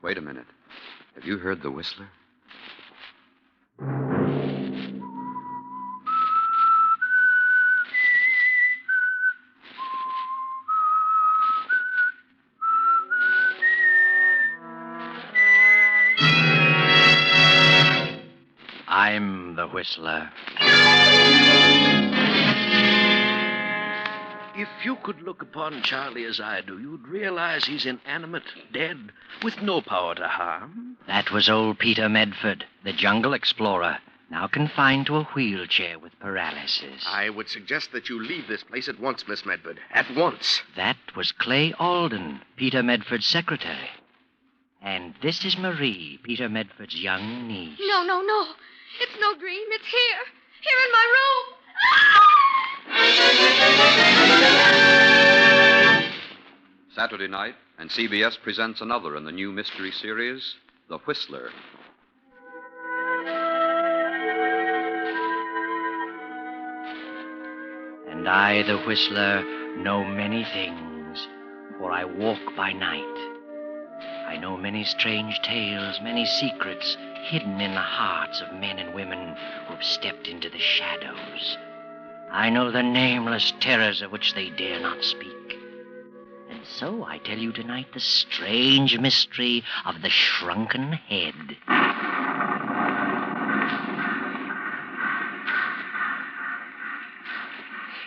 Wait a minute. Have you heard the whistler? I'm the whistler. If you could look upon Charlie as I do, you'd realize he's inanimate, dead, with no power to harm. That was old Peter Medford, the jungle explorer, now confined to a wheelchair with paralysis. I would suggest that you leave this place at once, Miss Medford. At once. That was Clay Alden, Peter Medford's secretary. And this is Marie, Peter Medford's young niece. No. It's no dream. It's here. Here in my room. Saturday night, and CBS presents another in the new mystery series, The Whistler. And I, the whistler, know many things, for I walk by night. I know many strange tales, many secrets hidden in the hearts of men and women who've stepped into the shadows. I know the nameless terrors of which they dare not speak. And so I tell you tonight the strange mystery of the Shrunken Head.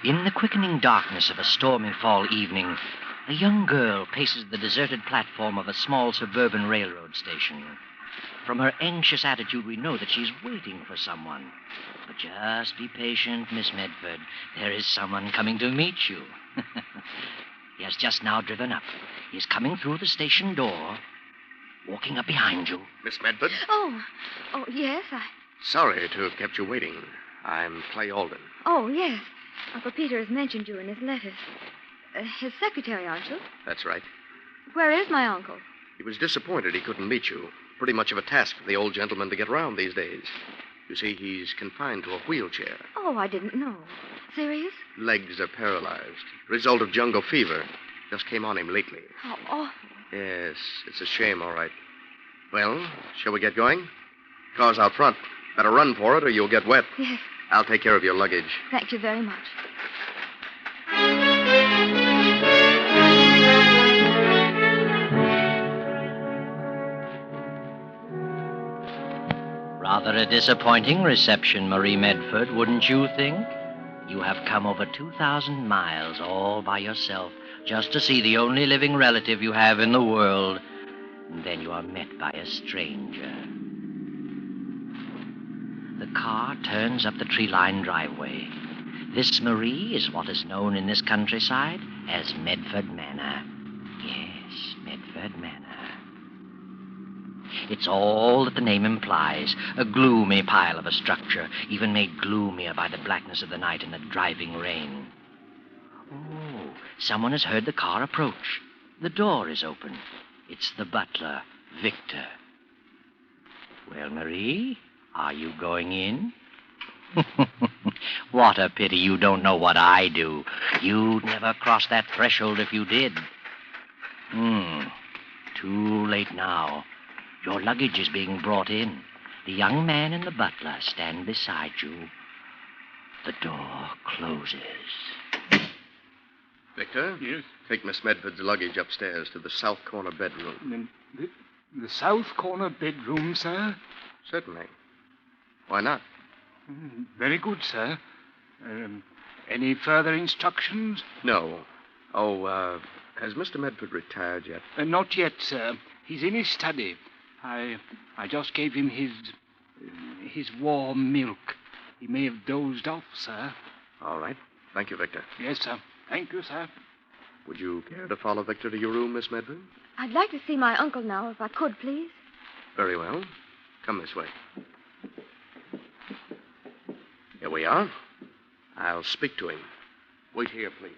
In the quickening darkness of a stormy fall evening, a young girl paces the deserted platform of a small suburban railroad station. From her anxious attitude, we know that she's waiting for someone. But just be patient, Miss Medford. There is someone coming to meet you. He has just now driven up. He's coming through the station door, walking up behind you. Miss Medford? Oh, yes, Sorry to have kept you waiting. I'm Clay Alden. Oh, yes. Uncle Peter has mentioned you in his letters. His secretary, aren't you? That's right. Where is my uncle? He was disappointed he couldn't meet you. Pretty much of a task for the old gentleman to get around these days. You see, he's confined to a wheelchair. Oh, I didn't know. Serious? Legs are paralyzed. Result of jungle fever. Just came on him lately. How awful. Yes, it's a shame, all right. Well, shall we get going? Car's out front. Better run for it or you'll get wet. Yes. I'll take care of your luggage. Thank you very much. Rather a disappointing reception, Marie Medford, wouldn't you think? You have come over 2,000 miles all by yourself just to see the only living relative you have in the world. And then you are met by a stranger. The car turns up the tree-lined driveway. This, Marie, is what is known in this countryside as Medford Manor. Yes, Medford Manor. It's all that the name implies, a gloomy pile of a structure, even made gloomier by the blackness of the night and the driving rain. Oh, someone has heard the car approach. The door is open. It's the butler, Victor. Well, Marie, are you going in? What a pity you don't know what I do. You'd never cross that threshold if you did. Too late now. Your luggage is being brought in. The young man and the butler stand beside you. The door closes. Victor? Yes? Take Miss Medford's luggage upstairs to the south corner bedroom. The south corner bedroom, sir? Certainly. Why not? Very good, sir. Any further instructions? No. Oh, has Mr. Medford retired yet? Not yet, sir. He's in his study. I just gave him his warm milk. He may have dozed off, sir. All right. Thank you, Victor. Yes, sir. Thank you, sir. Would you care to follow Victor to your room, Miss Medford? I'd like to see my uncle now, if I could, please. Very well. Come this way. Here we are. I'll speak to him. Wait here, please.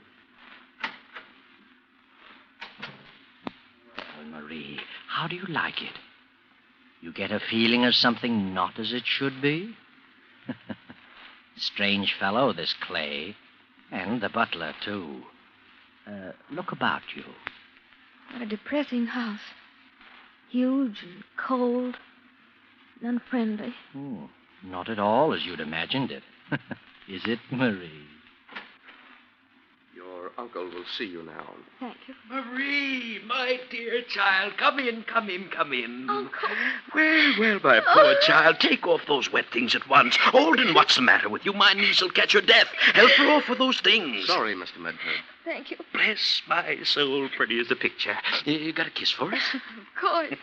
Well, Marie, how do you like it? You get a feeling of something not as it should be? Strange fellow, this Clay. And the butler, too. Look about you. What a depressing house. Huge and cold and unfriendly. Oh, not at all as you'd imagined it. Is it, Marie? Your uncle will see you now. Thank you. Marie, my dear child, come in, come in, come in. Uncle. Well, my poor child, take off those wet things at once. Holden, what's the matter with you? My niece will catch her death. Help her off with those things. Sorry, Mr. Medford. Thank you. Bless my soul, pretty as a picture. You got a kiss for us? Of course.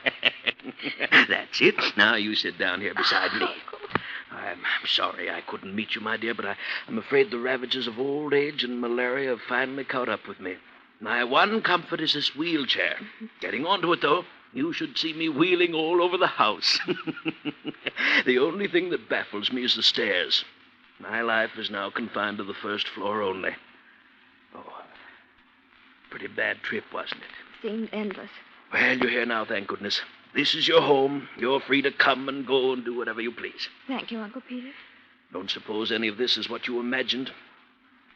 That's it. Now you sit down here beside me. Uncle. I'm sorry I couldn't meet you, my dear, but I'm afraid the ravages of old age and malaria have finally caught up with me. My one comfort is this wheelchair. Getting onto it, though, you should see me wheeling all over the house. The only thing that baffles me is the stairs. My life is now confined to the first floor only. Oh, pretty bad trip, wasn't it? Seemed endless. Well, you're here now, thank goodness. This is your home. You're free to come and go and do whatever you please. Thank you, Uncle Peter. Don't suppose any of this is what you imagined.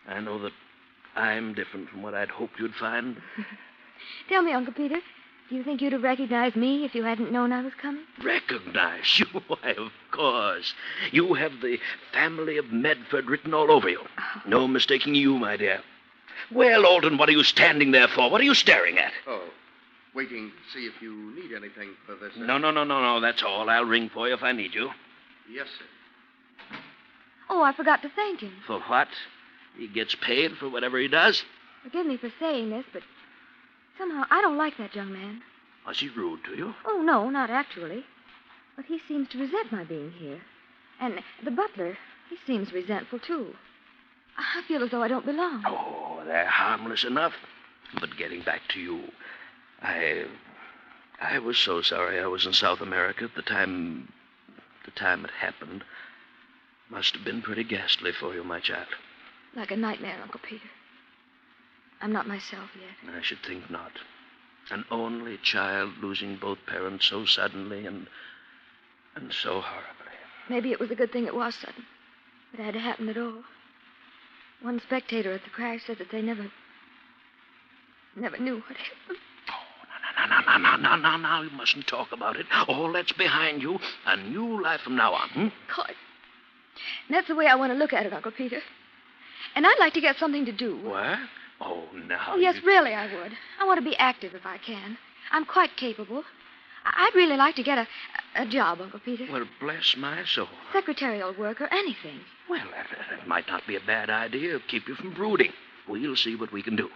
I know that I'm different from what I'd hoped you'd find. Tell me, Uncle Peter, do you think you'd have recognized me if you hadn't known I was coming? Recognize you? Why, of course. You have the family of Medford written all over you. No mistaking you, my dear. Well, Alden, what are you standing there for? What are you staring at? Oh, waiting to see if you need anything for this. No, that's all. I'll ring for you if I need you. Yes, sir. Oh, I forgot to thank him. For what? He gets paid for whatever he does? Forgive me for saying this, but somehow I don't like that young man. Was he rude to you? Oh, no, not actually. But he seems to resent my being here. And the butler, he seems resentful, too. I feel as though I don't belong. Oh, they're harmless enough. But getting back to you, I was so sorry I was in South America at the time it happened. Must have been pretty ghastly for you, my child. Like a nightmare, Uncle Peter. I'm not myself yet. I should think not. An only child losing both parents so suddenly and so horribly. Maybe it was a good thing it was sudden. It had to happen at all. One spectator at the crash said that they never knew what happened. Oh, no, you mustn't talk about it. All that's behind you. A new life from now on, God. And that's the way I want to look at it, Uncle Peter. And I'd like to get something to do. What? Oh, now. Oh, yes, really, I would. I want to be active if I can. I'm quite capable. I'd really like to get a job, Uncle Peter. Well, bless my soul. Secretarial work or anything. Well, that might not be a bad idea. Keep you from brooding. We'll see what we can do.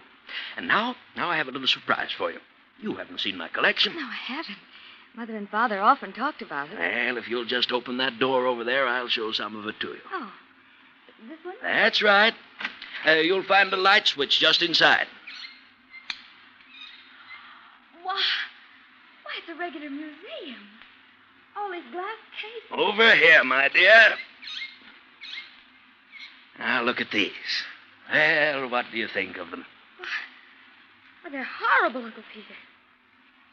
And now I have a little surprise for you. You haven't seen my collection. No, I haven't. Mother and Father often talked about it. Well, if you'll just open that door over there, I'll show some of it to you. Oh, this one? That's right. You'll find a light switch just inside. Why, it's a regular museum. All these glass cases. Over here, my dear. Now, look at these. Well, what do you think of them? Well, they're horrible, Uncle Peter.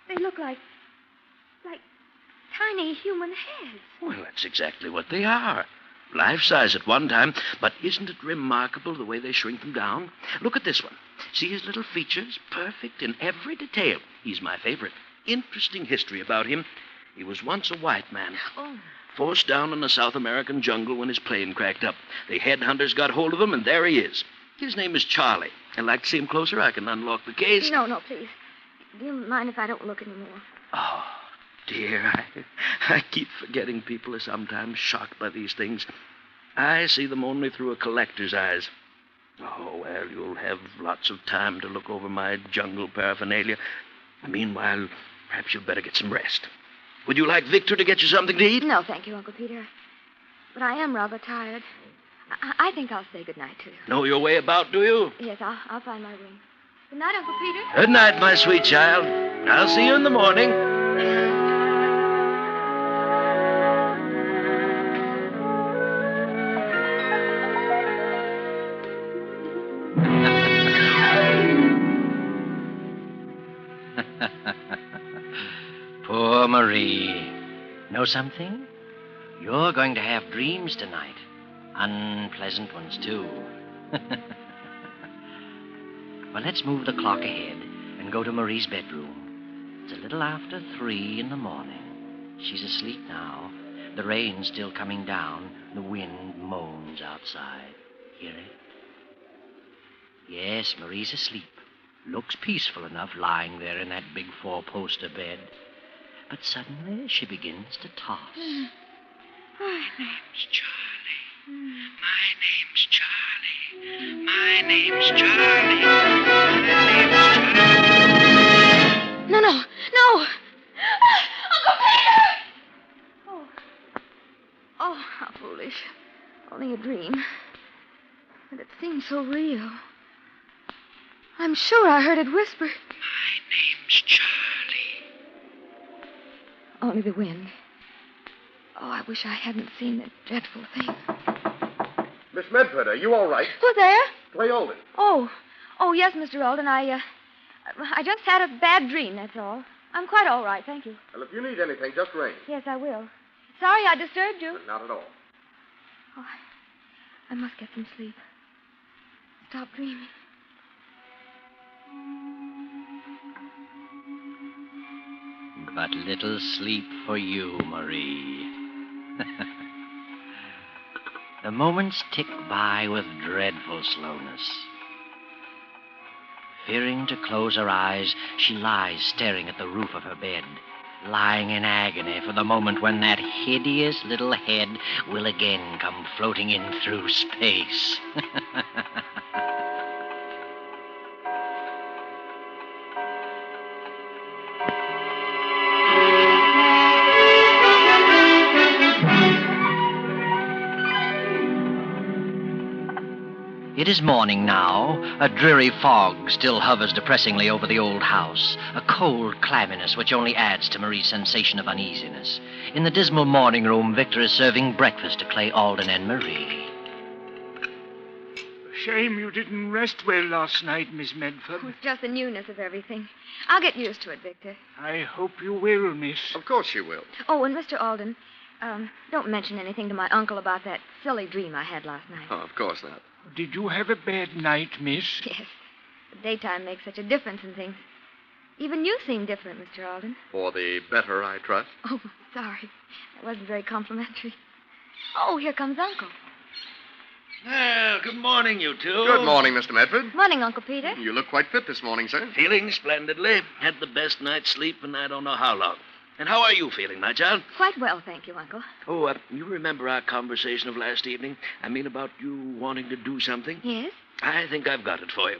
They look like tiny human heads. Well, that's exactly what they are. Life-size at one time, but isn't it remarkable the way they shrink them down? Look at this one. See his little features? Perfect in every detail. He's my favorite. Interesting history about him. He was once a white man. Oh. Forced down in the South American jungle when his plane cracked up. The headhunters got hold of him, and there he is. His name is Charlie. I'd like to see him closer. I can unlock the case. No, please. Do you mind if I don't look anymore? Oh, dear. I keep forgetting people are sometimes shocked by these things. I see them only through a collector's eyes. Oh, well, you'll have lots of time to look over my jungle paraphernalia. Meanwhile, perhaps you'd better get some rest. Would you like Victor to get you something to eat? No, thank you, Uncle Peter. But I am rather tired. I think I'll say goodnight to you. Know your way about, do you? Yes, I'll find my room. Good night, Uncle Peter. Good night, my sweet child. I'll see you in the morning. Poor Marie. Know something? You're going to have dreams tonight. Unpleasant ones, too. Well, let's move the clock ahead and go to Marie's bedroom. It's a little after 3 in the morning. She's asleep now. The rain's still coming down. The wind moans outside. Hear it? Yes, Marie's asleep. Looks peaceful enough lying there in that big 4-poster bed. But suddenly she begins to toss. Oh, name's Charlie. My name's Charlie. My name's Charlie. My name's Charlie. No. Uncle Peter! Oh, how foolish. Only a dream. But it seems so real. I'm sure I heard it whisper. My name's Charlie. Only the wind. Oh, I wish I hadn't seen that dreadful thing. Miss Medford, are you all right? Who's there? Clay Olden. Oh, yes, Mr. Alden. I just had a bad dream, that's all. I'm quite all right, thank you. Well, if you need anything, just ring. Yes, I will. Sorry I disturbed you. Not at all. Oh, I must get some sleep. Stop dreaming. But little sleep for you, Marie. The moments tick by with dreadful slowness. Fearing to close her eyes, she lies staring at the roof of her bed, lying in agony for the moment when that hideous little head will again come floating in through space. It is morning now. A dreary fog still hovers depressingly over the old house, a cold clamminess which only adds to Marie's sensation of uneasiness. In the dismal morning room, Victor is serving breakfast to Clay Alden and Marie. Shame you didn't rest well last night, Miss Medford. It's just the newness of everything. I'll get used to it, Victor. I hope you will, miss. Of course she will. Oh, and Mr. Alden, don't mention anything to my uncle about that silly dream I had last night. Oh, of course not. Did you have a bad night, miss? Yes. The daytime makes such a difference in things. Even you seem different, Mr. Alden. For the better, I trust. Oh, sorry. That wasn't very complimentary. Oh, here comes Uncle. Well, good morning, you two. Good morning, Mr. Medford. Morning, Uncle Peter. You look quite fit this morning, sir. Feeling splendidly. Had the best night's sleep in I don't know how long. And how are you feeling, my child? Quite well, thank you, Uncle. Oh, you remember our conversation of last evening? I mean, about you wanting to do something? Yes? I think I've got it for you.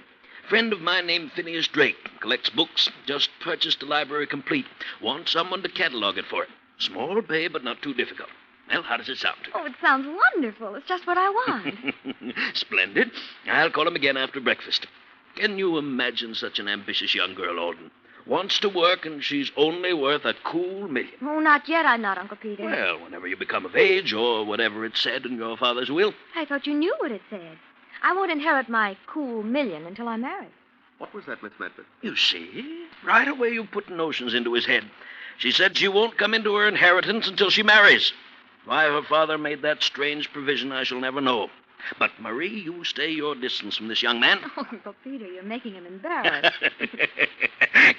Friend of mine named Phineas Drake. Collects books. Just purchased a library complete. Wants someone to catalog it for it. Small pay, but not too difficult. Well, how does it sound? Oh, it sounds wonderful. It's just what I want. Splendid. I'll call him again after breakfast. Can you imagine such an ambitious young girl, Alden? Wants to work, and she's only worth a cool $1 million. Oh, not yet, I'm not, Uncle Peter. Well, whenever you become of age, or whatever it said in your father's will. I thought you knew what it said. I won't inherit my cool $1 million until I'm married. What was that, Miss Medford? You see? Right away you put notions into his head. She said she won't come into her inheritance until she marries. Why her father made that strange provision, I shall never know. But, Marie, you stay your distance from this young man. Oh, Uncle Peter, you're making him embarrassed.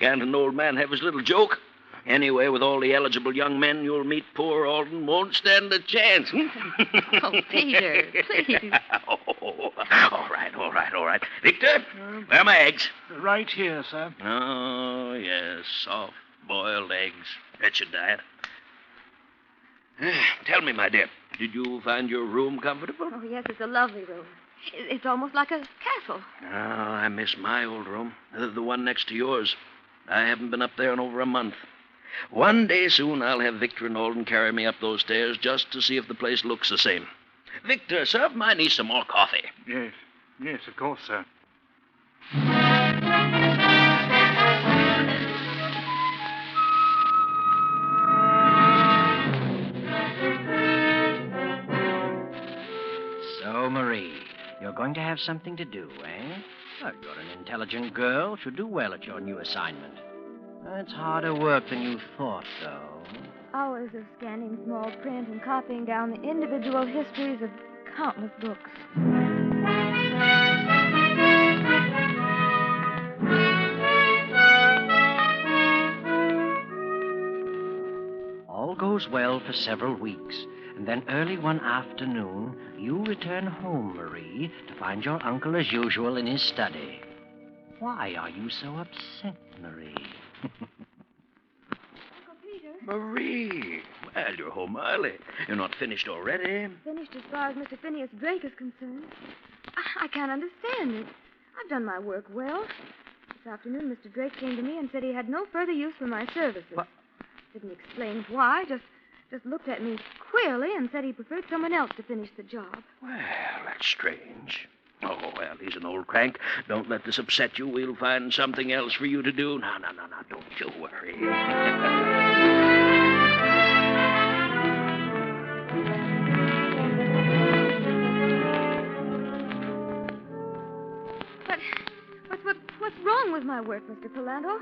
Can't an old man have his little joke? Anyway, with all the eligible young men you'll meet, poor Alden won't stand a chance. Oh, Peter, please. Oh, all right. Victor, where are my eggs? Right here, sir. Oh, yes, soft-boiled eggs. That's your diet. Tell me, my dear, did you find your room comfortable? Oh, yes, it's a lovely room. It's almost like a castle. Oh, I miss my old room, the one next to yours. I haven't been up there in over a month. One day soon I'll have Victor and Alden carry me up those stairs just to see if the place looks the same. Victor, serve my niece some more coffee. Yes, of course, sir. So, Marie, you're going to have something to do, eh? Well, you're an intelligent girl. Should do well at your new assignment. It's harder work than you thought, though. Hours of scanning small print and copying down the individual histories of countless books. goes well for several weeks, and then early one afternoon, you return home, Marie, to find your uncle as usual in his study. Why are you so upset, Marie? Uncle Peter. Marie! Well, you're home early. You're not finished already. Finished as far as Mr. Phineas Drake is concerned. I can't understand it. I've done my work well. This afternoon, Mr. Drake came to me and said he had no further use for my services. What? Didn't explain why, just looked at me queerly and said he preferred someone else to finish the job. Well, that's strange. Oh, well, he's an old crank. Don't let this upset you. We'll find something else for you to do. No. Don't you worry. But what's wrong with my work, Mr. Palando?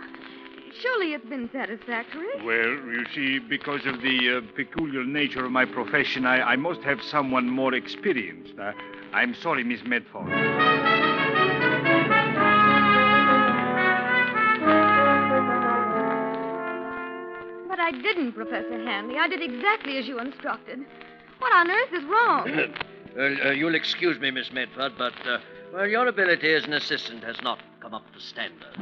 Surely it's been satisfactory. Well, you see, because of the peculiar nature of my profession, I must have someone more experienced. I'm sorry, Miss Medford. But I didn't, Professor Hanley. I did exactly as you instructed. What on earth is wrong? You'll excuse me, Miss Medford, but, well, your ability as an assistant has not come up to standard.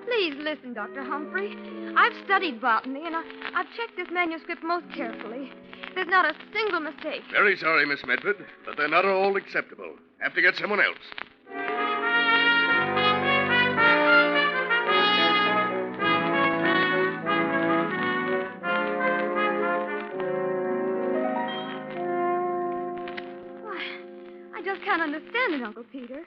Please listen, Dr. Humphrey. I've studied botany, and I've checked this manuscript most carefully. There's not a single mistake. Very sorry, Miss Medford, but they're not all acceptable. Have to get someone else. I just can't understand it, Uncle Peter.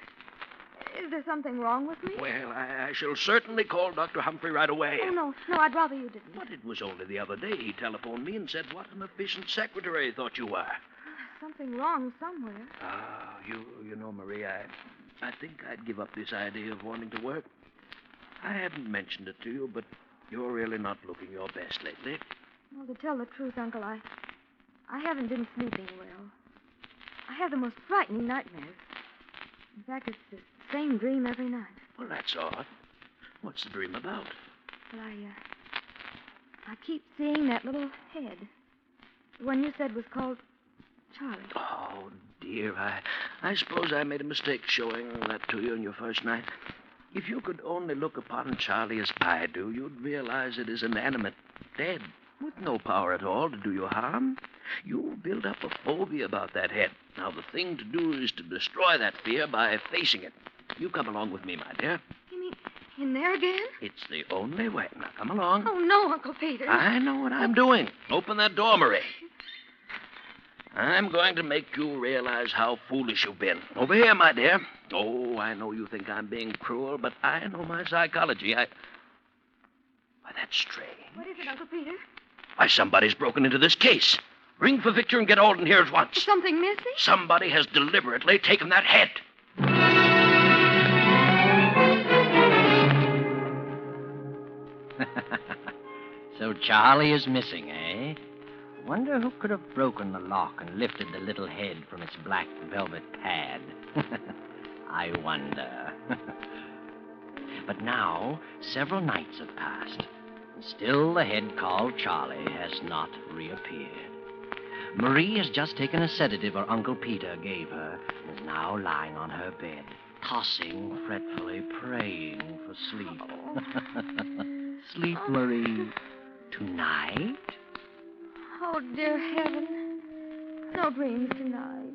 Is there something wrong with me? Well, I shall certainly call Dr. Humphrey right away. Oh, no, I'd rather you didn't. But it was only the other day he telephoned me and said what an efficient secretary he thought you were. Something wrong somewhere. You know, Marie, I think I'd give up this idea of wanting to work. I haven't mentioned it to you, but you're really not looking your best lately. Well, to tell the truth, Uncle, I haven't been sleeping well. I have the most frightening nightmares. In fact, it's the same dream every night. Well, that's odd. What's the dream about? Well, I keep seeing that little head. The one you said was called Charlie. Oh, dear, I suppose I made a mistake showing that to you on your first night. If you could only look upon Charlie as I do, you'd realize it is inanimate, dead, with no power at all to do you harm. You'll build up a phobia about that head. Now, the thing to do is to destroy that fear by facing it. You come along with me, my dear. You mean in there again? It's the only way. Now, come along. Oh, no, Uncle Peter. I know what I'm doing. Open that door, Marie. I'm going to make you realize how foolish you've been. Over here, my dear. Oh, I know you think I'm being cruel, but I know my psychology. Why, that's strange. What is it, Uncle Peter? Why, somebody's broken into this case. Ring for Victor and get Alden here at once. Is something missing? Somebody has deliberately taken that head. So Charlie is missing, eh? Wonder who could have broken the lock and lifted the little head from its black velvet pad. I wonder. But now, several nights have passed, and still the head called Charlie has not reappeared. Marie has just taken a sedative her Uncle Peter gave her and is now lying on her bed, tossing fretfully, praying for sleep. Sleep, Marie. Tonight? Oh, dear heaven. No dreams tonight.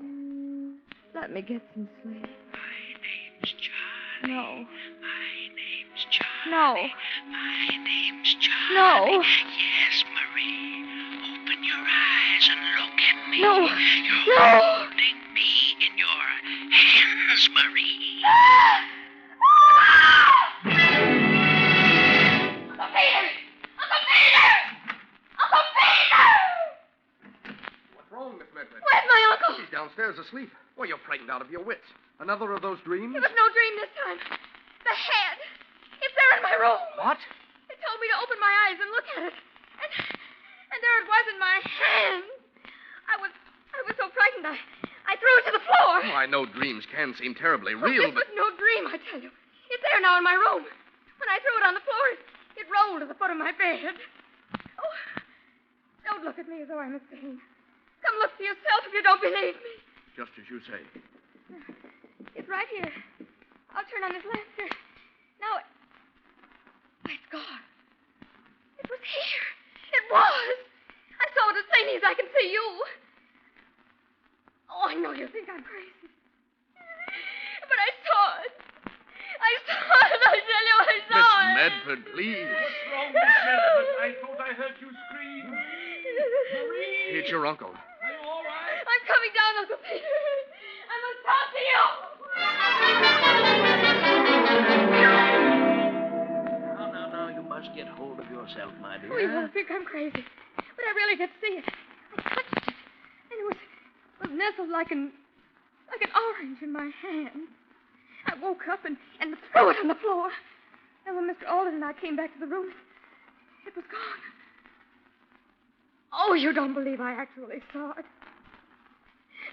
Let me get some sleep. My name's Charlie. No. My name's Charlie. No. My name's Charlie. No. Yes, Marie. Open your eyes and look at me. No. You're No. holding me in your hands, Marie. Uncle Peter! Uncle Peter! Uncle Peter! What's wrong, Miss Medford? Where's my uncle? He's downstairs asleep. Well, you're frightened out of your wits. Another of those dreams? It was no dream this time. The head. It's there in my room. What? It told me to open my eyes and look at it. And there it was in my hand. I was so frightened I threw it to the floor. Oh, I know dreams can seem terribly Oh, real, this but... was no dream, I tell you. It's there now in my room. When I threw it on the floor, it rolled to the foot of my bed. Oh, don't look at me as though I'm insane. Come look for yourself if you don't believe me. Just as you say. It's right here. I'll turn on this lamp here. Now, why, it's gone. It was here. It was. I saw it as plainly as I can see you. Oh, I know you think I'm crazy. But I saw it. I saw it. I tell you, I saw Miss it. Medford, please. What's wrong, Miss Medford? I thought I heard you scream. Marie! It's your uncle. Are you all right? I'm coming down, Uncle Peter. I must talk to you. Now, you must get hold of yourself, my dear. Oh, you won't think I'm crazy. But I really did see it. I touched it. And it was nestled like an orange in my hand. I woke up and threw it on the floor. And when Mr. Alden and I came back to the room, it was gone. Oh, you don't believe I actually saw it.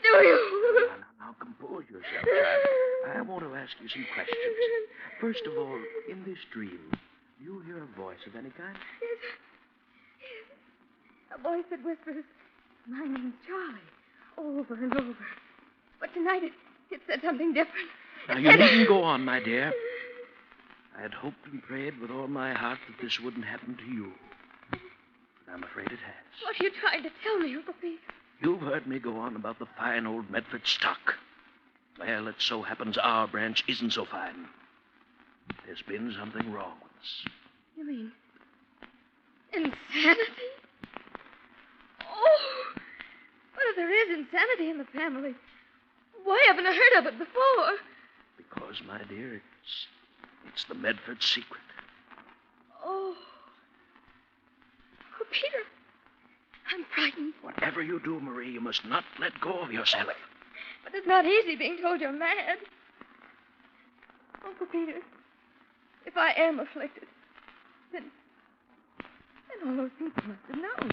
Do you? Now, compose yourself, child. I want to ask you some questions. First of all, in this dream, do you hear a voice of any kind? Yes. A voice that whispers, "My name's Charlie," over and over. But tonight it said something different. Now, you needn't go on, my dear. I had hoped and prayed with all my heart that this wouldn't happen to you. But I'm afraid it has. What are you trying to tell me, Uncle Pete? You've heard me go on about the fine old Medford stock. Well, it so happens our branch isn't so fine. There's been something wrong with us. You mean insanity? Oh, but if there is insanity in the family, why haven't I heard of it before? Because, my dear, it's the Medford secret. Oh. Oh, Peter, I'm frightened. Whatever you do, Marie, you must not let go of yourself. But it's not easy being told you're mad. Uncle Peter, if I am afflicted, then all those people must have known.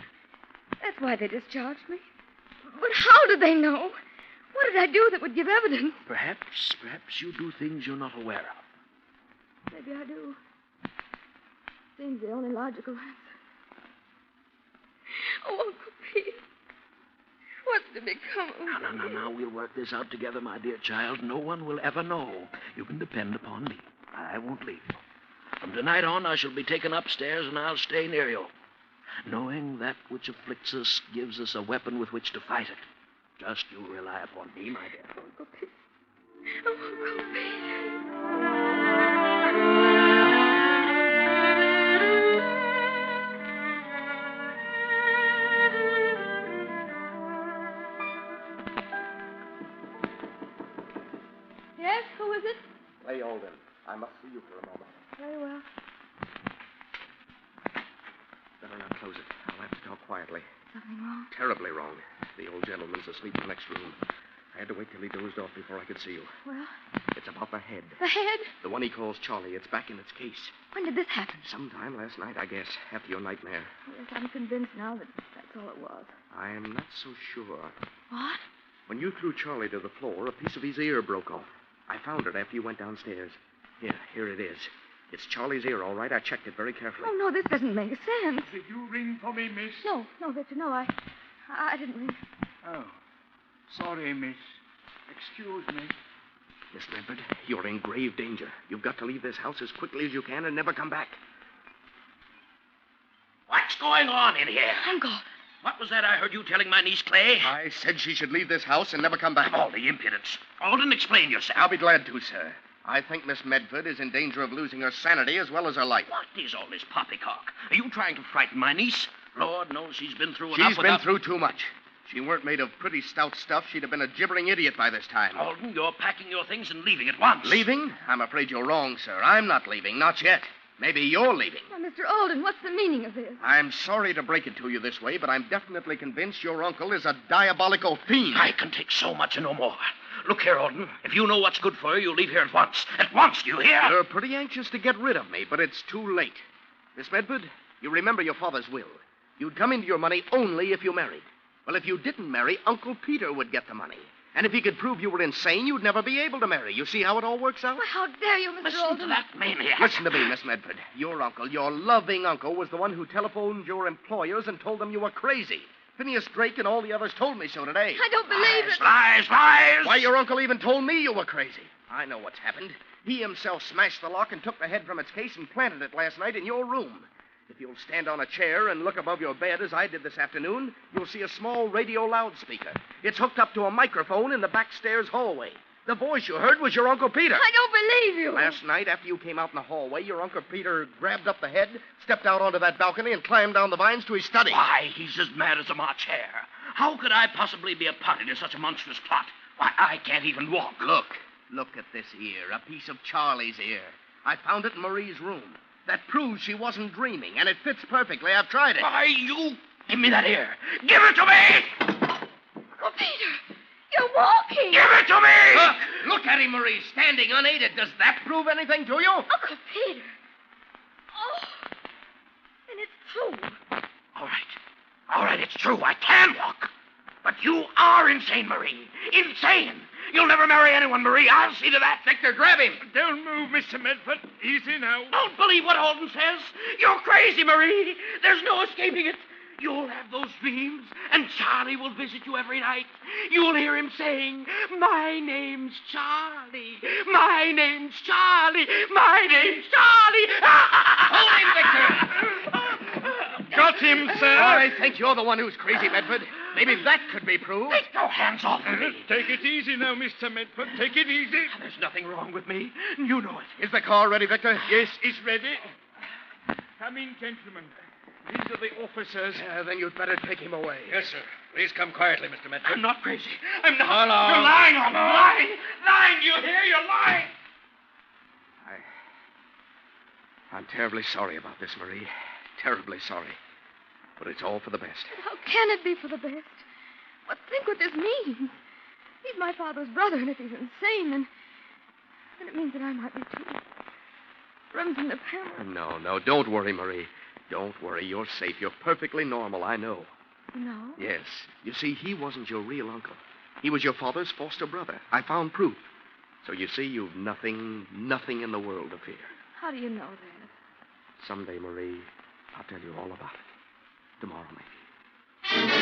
That's why they discharged me. But how did they know? What did I do that would give evidence? Perhaps you do things you're not aware of. Maybe I do. Seems the only logical answer. Oh, Uncle Pete, what's to become of me? Now, we'll work this out together, my dear child. No one will ever know. You can depend upon me. I won't leave you. From tonight on, I shall be taken upstairs, and I'll stay near you. Knowing that which afflicts us gives us a weapon with which to fight it. Just you rely upon me, my dear. Uncle Pete. Oh, Uncle Pete. Yes, who is it? Lay Alden. I must see you for a moment. Very well. Better not close it. I'll have to talk quietly. Something wrong? Terribly wrong. The old gentleman's asleep in the next room. I had to wait till he dozed off before I could see you. Well, It's about the head. the head? The one he calls Charlie. It's back in its case. When did this happen? Sometime last night, I guess, after your nightmare. Yes, I'm convinced now that that's all it was. I am not so sure. What? When you threw Charlie to the floor, a piece of his ear broke off. I found it after you went downstairs. Here it is. It's Charlie's ear, all right. I checked it very carefully. Oh, no, this doesn't make sense. Did you ring for me, miss? No, Victor, no, I didn't ring. Oh. Sorry, miss. Excuse me. Miss Medford, you're in grave danger. You've got to leave this house as quickly as you can and never come back. What's going on in here? Uncle. What was that I heard you telling my niece Clay? I said she should leave this house and never come back. All the impudence. Alden, explain yourself. I'll be glad to, sir. I think Miss Medford is in danger of losing her sanity as well as her life. What is all this poppycock? Are you trying to frighten my niece? Lord knows she's been through enough She's been through too much. If she weren't made of pretty stout stuff, she'd have been a gibbering idiot by this time. Alden, you're packing your things and leaving at once. Leaving? I'm afraid you're wrong, sir. I'm not leaving. Not yet. Maybe you're leaving. Now, Mr. Alden, what's the meaning of this? I'm sorry to break it to you this way, but I'm definitely convinced your uncle is a diabolical fiend. I can take so much and no more. Look here, Alden. If you know what's good for you, you'll leave here at once. At once, do you hear? You're pretty anxious to get rid of me, but it's too late. Miss Medford, you remember your father's will. You'd come into your money only if you married. Well, if you didn't marry, Uncle Peter would get the money. And if he could prove you were insane, you'd never be able to marry. You see how it all works out? Well, how dare you, Mr. Listen Alden? to that maniac. Listen to me, Miss Medford. Your uncle, your loving uncle, was the one who telephoned your employers and told them you were crazy. Phineas Drake and all the others told me so today. I don't believe it. Lies, lies! Why, your uncle even told me you were crazy. I know what's happened. He himself smashed the lock and took the head from its case and planted it last night in your room. If you'll stand on a chair and look above your bed as I did this afternoon, you'll see a small radio loudspeaker. It's hooked up to a microphone in the back stairs hallway. The voice you heard was your Uncle Peter. I don't believe you. Last night, after you came out in the hallway, your Uncle Peter grabbed up the head, stepped out onto that balcony, and climbed down the vines to his study. Why, he's as mad as a March hare. How could I possibly be a party to such a monstrous plot? Why, I can't even walk. Look at this ear, a piece of Charlie's ear. I found it in Marie's room. That proves she wasn't dreaming, and it fits perfectly. I've tried it. Why, you... Give me that ear. Give it to me! Uncle Peter, you're walking. Give it to me! Look at him, Marie, standing unaided. Does that prove anything to you? Uncle Peter. Oh, and it's true. All right, it's true. I can walk. But you are insane, Marie. Insane. You'll never marry anyone, Marie. I'll see to that. Victor, grab him. Don't move, Mr. Medford. Easy now. Don't believe what Alden says. You're crazy, Marie. There's no escaping it. You'll have those dreams, and Charlie will visit you every night. You'll hear him saying, "My name's Charlie. My name's Charlie. My name's Charlie." Hold him, Victor. Got him, sir. I think you're the one who's crazy, Medford. Maybe that could be proved. Take your hands off of me. Take it easy now, Mr. Medford. Take it easy. There's nothing wrong with me. You know it. Is the car ready, Victor? Yes, it's ready. Come in, gentlemen. These are the officers. Then you'd better take him away. Yes, sir. Please come quietly, Mr. Medford. I'm not crazy. I'm not. Hello. You're lying on me. Lying. Lying. Do you hear? You're lying. I'm terribly sorry about this, Marie. Terribly sorry. But it's all for the best. How can it be for the best? But think what this means. He's my father's brother, and if he's insane, then it means that I might be too. Runs in the family. No, don't worry, Marie. Don't worry. You're safe. You're perfectly normal, I know. No. Yes. You see, he wasn't your real uncle. He was your father's foster brother. I found proof. So you see, you've nothing in the world to fear. How do you know that? Someday, Marie, I'll tell you all about it. Tomorrow, maybe.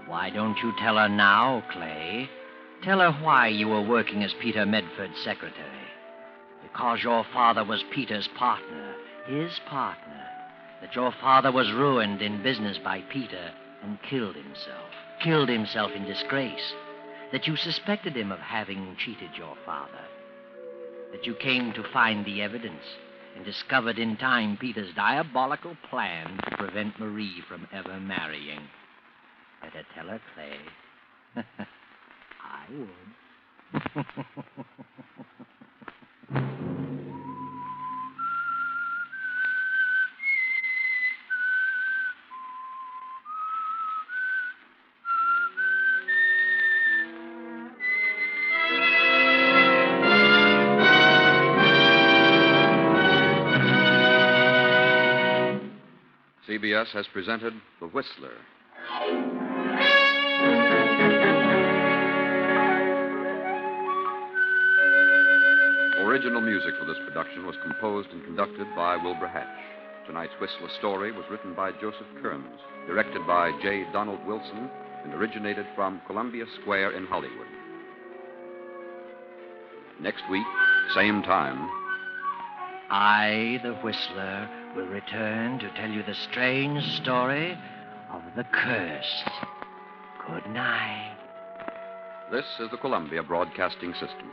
Why don't you tell her now, Clay? Tell her why you were working as Peter Medford's secretary. Because your father was Peter's partner, his partner. That your father was ruined in business by Peter and killed himself in disgrace. That you suspected him of having cheated your father. That you came to find the evidence and discovered in time Peter's diabolical plan to prevent Marie from ever marrying. Better tell her, Clay. I would. CBS has presented The Whistler. Original music for this production was composed and conducted by Wilbur Hatch. Tonight's Whistler story was written by Joseph Kearns, directed by J. Donald Wilson, and originated from Columbia Square in Hollywood. Next week, same time. I, the Whistler, will return to tell you the strange story of the cursed. Good night. This is the Columbia Broadcasting System.